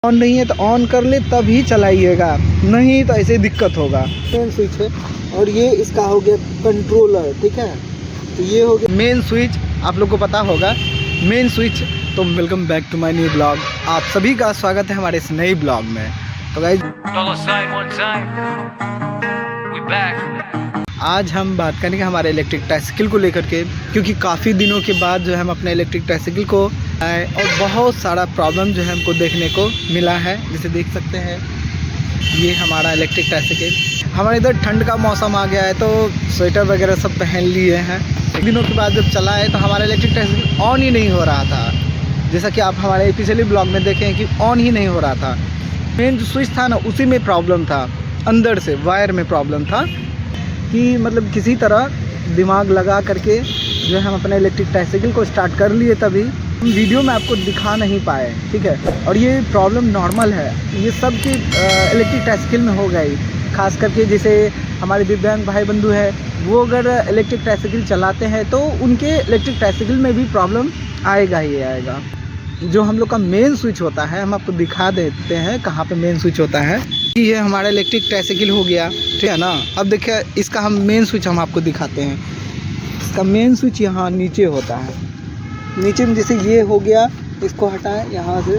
On नहीं है तो ऑन कर ले तब ही चलाइएगा, नहीं तो ऐसे दिक्कत होगा। मेन स्विच है और ये इसका हो गया कंट्रोलर, ठीक है। तो ये हो गया मेन स्विच, आप लोग को पता होगा मेन स्विच। तो welcome back to my new blog, आप सभी का स्वागत है हमारे इस नए ब्लॉग में। तो गाइस आज हम बात करेंगे हमारे इलेक्ट्रिक ट्राइसिकल को लेकर के, क्योंकि काफ़ी दिनों के बाद जो है हम अपने इलेक्ट्रिक ट्राइसिकल को आए और बहुत सारा प्रॉब्लम जो है हमको देखने को मिला है। जैसे देख सकते हैं ये हमारा इलेक्ट्रिक ट्राइसिकल, हमारे इधर ठंड का मौसम आ गया है तो स्वेटर वगैरह सब पहन लिए हैं। दिनों के बाद जब चला है तो हमारा इलेक्ट्रिक ट्राइसिकल ऑन ही नहीं हो रहा था, जैसा कि आप हमारे पिछले ब्लॉग में देखें कि ऑन ही नहीं हो रहा था। मेन जो स्विच था ना उसी में प्रॉब्लम था, अंदर से वायर में प्रॉब्लम था कि मतलब किसी तरह दिमाग लगा करके जो है हम अपने इलेक्ट्रिक ट्राइसिकल को स्टार्ट कर लिए, तभी हम वीडियो में आपको दिखा नहीं पाए, ठीक है। और ये प्रॉब्लम नॉर्मल है, ये सब की इलेक्ट्रिक ट्राइसिकल में हो गई। खास करके जैसे हमारे दिव्यांग भाई बंधु है, वो अगर इलेक्ट्रिक ट्राइसिकल चलाते हैं तो उनके इलेक्ट्रिक ट्राइसिकल में भी प्रॉब्लम आएगा ही आएगा। जो हम लोग का मेन स्विच होता है, हम आपको दिखा देते हैं कहाँ पे मेन स्विच होता है। ये हमारा इलेक्ट्रिक ट्राइसिकल हो गया, ठीक है ना। अब देखिए इसका हम मेन स्विच हम आपको दिखाते हैं। इसका मेन स्विच यहाँ नीचे होता है, नीचे में जैसे ये हो गया, इसको हटाएं यहाँ से,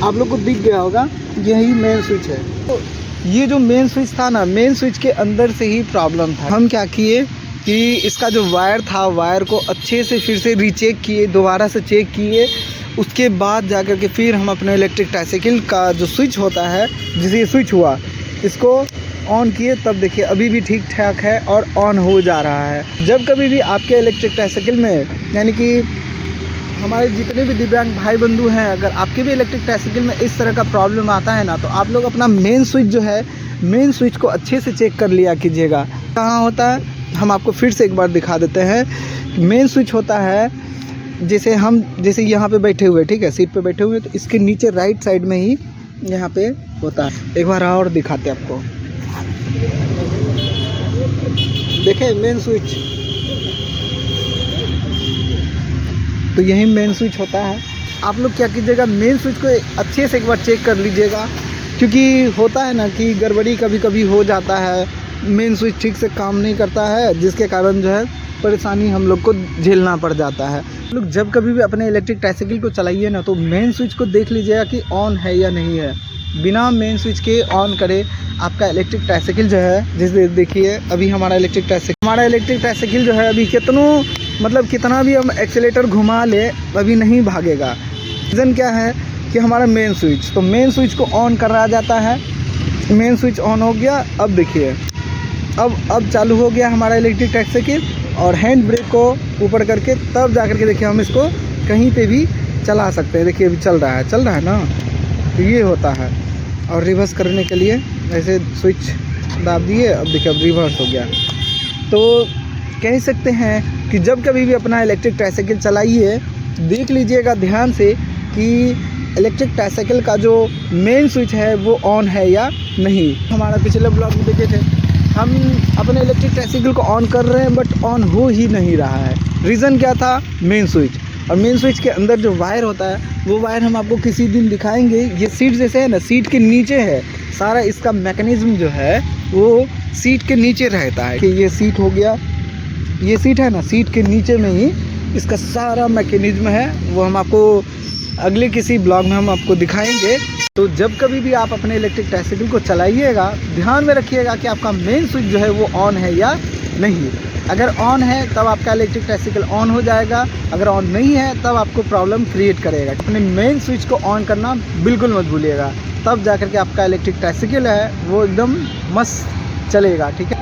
आप लोग को दिख गया होगा यही मेन स्विच है। तो ये जो मेन स्विच था ना, मेन स्विच के अंदर से ही प्रॉब्लम था। हम क्या किए कि इसका जो वायर था, वायर को अच्छे से फिर से रीचेक किए, दोबारा से चेक किए, उसके बाद जा कर के फिर हम अपने इलेक्ट्रिक ट्राइसिकल का जो स्विच होता है, जैसे ये स्विच हुआ, इसको ऑन किए, तब देखिए अभी भी ठीक ठाक है और ऑन हो जा रहा है। जब कभी भी आपके इलेक्ट्रिक ट्राइसिकल में, यानी कि हमारे जितने भी दिव्यांग भाई बंधु हैं, अगर आपके भी इलेक्ट्रिक ट्राइसिकल में इस तरह का प्रॉब्लम आता है ना, तो आप लोग अपना मेन स्विच जो है, मेन स्विच को अच्छे से चेक कर लिया कीजिएगा। कहाँ होता है हम आपको फिर से एक बार दिखा देते हैं। मेन स्विच होता है जैसे यहाँ पे बैठे हुए, ठीक है, सीट पे बैठे हुए, तो इसके नीचे राइट साइड में ही यहाँ पे होता है। एक बार और दिखाते हैं आपको, देखें मेन स्विच, तो यही मेन स्विच होता है। आप लोग क्या कीजिएगा, मेन स्विच को अच्छे से एक बार चेक कर लीजिएगा, क्योंकि होता है ना कि गड़बड़ी कभी कभी हो जाता है, मेन स्विच ठीक से काम नहीं करता है, जिसके कारण जो है परेशानी हम लोग को झेलना पड़ जाता है। लोग जब कभी भी अपने इलेक्ट्रिक ट्राइसिकल को चलाइए ना, तो मेन स्विच को देख लीजिएगा कि ऑन है या नहीं है। बिना मेन स्विच के ऑन करे आपका इलेक्ट्रिक ट्राइसिकल जो है, जैसे देखिए अभी हमारा इलेक्ट्रिक ट्राइसिकल जो है अभी कितना भी हम एक्सीलेटर घुमा ले अभी नहीं भागेगा। रीज़न क्या है कि हमारा मेन स्विच, तो मेन स्विच को ऑन करा जाता है, मेन स्विच ऑन हो गया। अब देखिए अब चालू हो गया हमारा इलेक्ट्रिक ट्राइसिकल, और हैंड ब्रेक को ऊपर करके तब जा करके देखिए हम इसको कहीं पे भी चला सकते हैं। देखिए अभी चल रहा है ना, तो ये होता है। और रिवर्स करने के लिए ऐसे स्विच दाब दिए, अब देखिए अब रिवर्स हो गया। तो कह सकते हैं कि जब कभी भी अपना इलेक्ट्रिक ट्राइसिकल चलाइए, देख लीजिएगा ध्यान से कि इलेक्ट्रिक ट्राइसिकल का जो मेन स्विच है वो ऑन है या नहीं। हमारा पिछले ब्लॉग में देखे थे, हम अपने इलेक्ट्रिक ट्राइसिकल को ऑन कर रहे हैं बट ऑन हो ही नहीं रहा है। रीज़न क्या था, मेन स्विच। और मेन स्विच के अंदर जो वायर होता है, वो वायर हम आपको किसी दिन दिखाएंगे। ये सीट जैसे है ना, सीट के नीचे है सारा, इसका मैकेनिज़्म जो है वो सीट के नीचे रहता है। कि ये सीट हो गया, ये सीट है ना, सीट के नीचे में ही इसका सारा मैकेनिज़्म है, वो हम आपको अगले किसी ब्लॉग में हम आपको दिखाएंगे। तो जब कभी भी आप अपने इलेक्ट्रिक ट्राइसिकल को चलाइएगा, ध्यान में रखिएगा कि आपका मेन स्विच जो है वो ऑन है या नहीं। अगर ऑन है तब आपका इलेक्ट्रिक ट्राइसिकल ऑन हो जाएगा, अगर ऑन नहीं है तब आपको प्रॉब्लम क्रिएट करेगा। अपने मेन स्विच को ऑन करना बिल्कुल मत भूलिएगा, तब जा कर के आपका इलेक्ट्रिक ट्राइसिकल है वो एकदम मस्त चलेगा, ठीक है।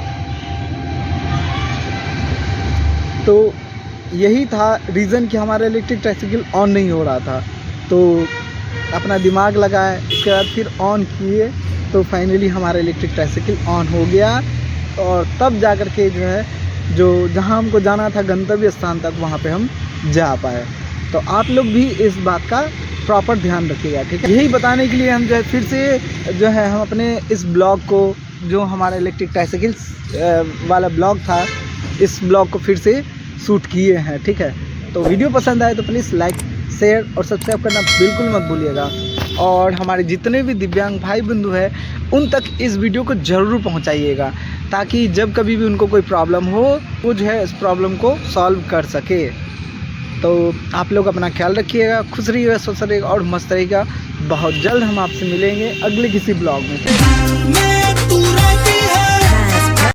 तो यही था रीज़न कि हमारा इलेक्ट्रिक ट्राइसिकल ऑन नहीं हो रहा था। तो अपना दिमाग लगाए, इसके बाद फिर ऑन किए, तो फाइनली हमारा इलेक्ट्रिक ट्राइसिकल ऑन हो गया। और तब जा कर के जो है, जो जहाँ हमको जाना था गंतव्य स्थान तक, वहाँ पे हम जा पाए। तो आप लोग भी इस बात का प्रॉपर ध्यान रखिएगा, ठीक है। यही बताने के लिए हम जो है फिर से जो है हम अपने इस ब्लॉग को, जो हमारा इलेक्ट्रिक ट्राइसिकल वाला ब्लॉग था, इस ब्लॉग को फिर से शूट किए हैं, ठीक है। तो वीडियो पसंद आए तो प्लीज़ लाइक, शेयर और सब्सक्राइब करना बिल्कुल मत भूलिएगा। और हमारे जितने भी दिव्यांग भाई बंधु हैं उन तक इस वीडियो को ज़रूर पहुंचाइएगा, ताकि जब कभी भी उनको कोई प्रॉब्लम हो वो जो है इस प्रॉब्लम को सॉल्व कर सके। तो आप लोग अपना ख्याल रखिएगा, खुश रहिएगा, स्वस्थ रहिएगा और मस्त रहिएगा। बहुत जल्द हम आपसे मिलेंगे अगले किसी ब्लॉग में।